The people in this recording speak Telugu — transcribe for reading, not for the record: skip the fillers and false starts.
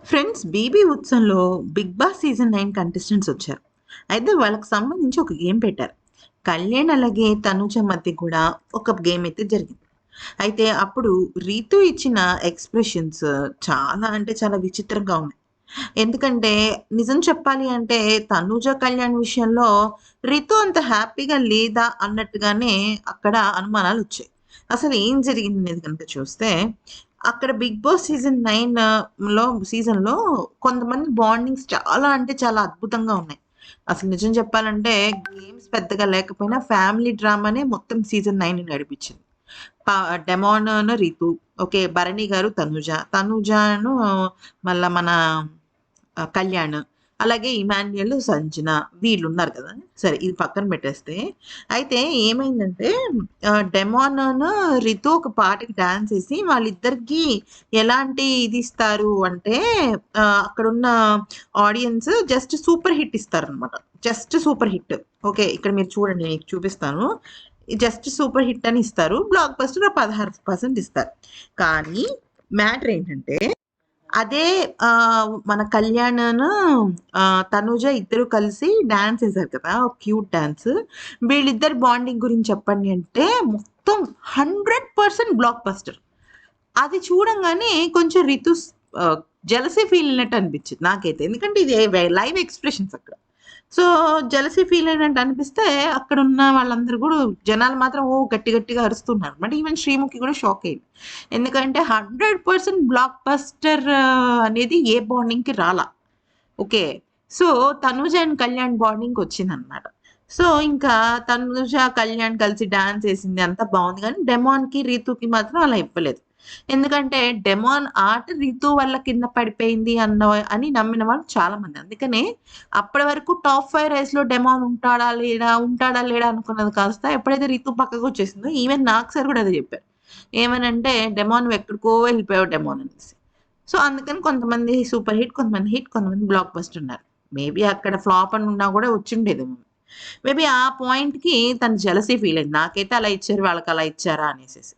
ఫ్రెండ్స్ 'బీబీ ఉత్సవంలో' 'బిగ్ బాస్' సీజన్ 9 కంటెస్టెంట్స్ వచ్చారు. అయితే వాళ్ళకి సంబంధించి ఒక గేమ్ పెట్టారు. కళ్యాణ్ అలాగే తనూజ మధ్య కూడా ఒక గేమ్ అయితే జరిగింది. అయితే అప్పుడు రీతు ఇచ్చిన ఎక్స్‌ప్రెషన్స్ చాలా అంటే చాలా విచిత్రంగా ఉన్నాయి. ఎందుకంటే నిజం చెప్పాలి అంటే తనూజ, కళ్యాణ్ విషయంలో రితు అంత హ్యాపీగా లేదా అన్నట్టుగానే అక్కడ అనుమానాలొచ్చాయి. అసలు ఏం జరిగిందనేది గనుక చూస్తే, అక్కడ 'బిగ్ బాస్' సీజన్ 9 సీజన్‌లో కొంతమంది బాండింగ్స్ చాలా అంటే చాలా అద్భుతంగా ఉన్నాయి. అసలు నిజం చెప్పాలంటే గేమ్స్ పెద్దగా లేకపోయినా ఫ్యామిలీ డ్రామానే మొత్తం సీజన్ 9 నడిపించింది. ప డెమాన్‌ను రితు, ఓకే. భరణి గారు తనూజ, తనూజను మళ్ళా మన కళ్యాణ్, అలాగే ఇమాన్యుయల్, సంజన వీళ్ళున్నారు కదా! సరే ఇది పక్కన పెట్టేస్తే, అయితే ఏమైందంటే డెమాన్‌ను, రితు ఒక పాటకి డాన్స్ ఏసి వాళ్ళిద్దరికీ ఎలాంటి ఇది ఇస్తారు అంటే అక్కడున్న ఆడియన్స్ జస్ట్ సూపర్ హిట్ ఇస్తారనమాట. Just super hit. ఓకే. ఇక్కడ మీరు చూడండి మీకు చూపిస్తాను. జస్ట్ సూపర్ హిట్ అని ఇస్తారు. బ్లాక్ బస్టర్ 16% ఇస్తారు. కానీ మ్యాటర్ ఏంటంటే అదే మన కళ్యాణ్‌ను తనూజ ఇద్దరు కలిసి డాన్స్ ఎసారు కదా! ఒక క్యూట్ డాన్స్. వీళ్ళిద్దరి బాండింగ్ గురించి చెప్పండి అంటే మొత్తం 100% బ్లాక్ బస్టర్. అది చూడంగానే కొంచెం ఆహ్, జెలసీ ఫీల్ అయినట్టు అనిపించింది నాకైతే. ఎందుకంటే ఇది లైవ్ ఎక్స్‌ప్రెషన్స్ అక్కడ. సో, జెలసీ ఫీల్ అయినట్టు అనిపిస్తే అక్కడున్న వాళ్ళందరూ గూడా జనాలు మాత్రం గట్టి గట్టిగా అరుస్తున్నారనమాట. ఈవెన్ శ్రీముఖి గూడా షాక్ అయింది. ఎందుకంటే 100% బ్లాక్ బస్టర్ అనేది ఏ బాండింగ్‌కి రాలా. Okay. So, Tanuja and Kalyan బాండింగ్‌కొచ్చిందనమాట. సో, ఇంకా తనూజ, కళ్యాణ్ కలిసి డాన్స్ ఏసింది అంతా బావుంది గానీ, డెమాన్‌కి, రీతూకి మాత్రం అలా ఇవ్వలేదు. ఎందుకంటే, డెమాన్ ఆట రీతూ వల్ల కింద పడిపోయింది అని నమ్మిన వాళ్ళు చాలా మంది. అందుకనే అప్పటి వరకు టాప్ 5 రేస్‌లో డెమాన్ ఉంటాడా? లేడా? ఉంటాడా? లేడా? అనుకున్నది కాస్త ఎప్పుడైతే రితు పక్కకొచ్చేసిందో ఈవెన్ నాకు సార్ గూడా అదే జెప్పారు. ఏమనంటే, "డెమాన్ నువ్వెక్కడికో వెళ్ళిపోయావు డెమాన్" అనేసి. సో, అందుకని కొంతమంది సూపర్ హిట్, కొంతమంది హిట్, కొంతమంది బ్లాక్ బస్టర్ ఉన్నారు. మేబీ అక్కడ ఫ్లాప్ అని ఉన్నా గూడా వచ్చుండేదేమో. మేబీ ఆ పాయింట్‌కి తను జెలసీ ఫీల్ అయింది. నాకైతే అలా ఇచ్చారు, వాళ్ళకలా ఇచ్చారా అనేసేసి.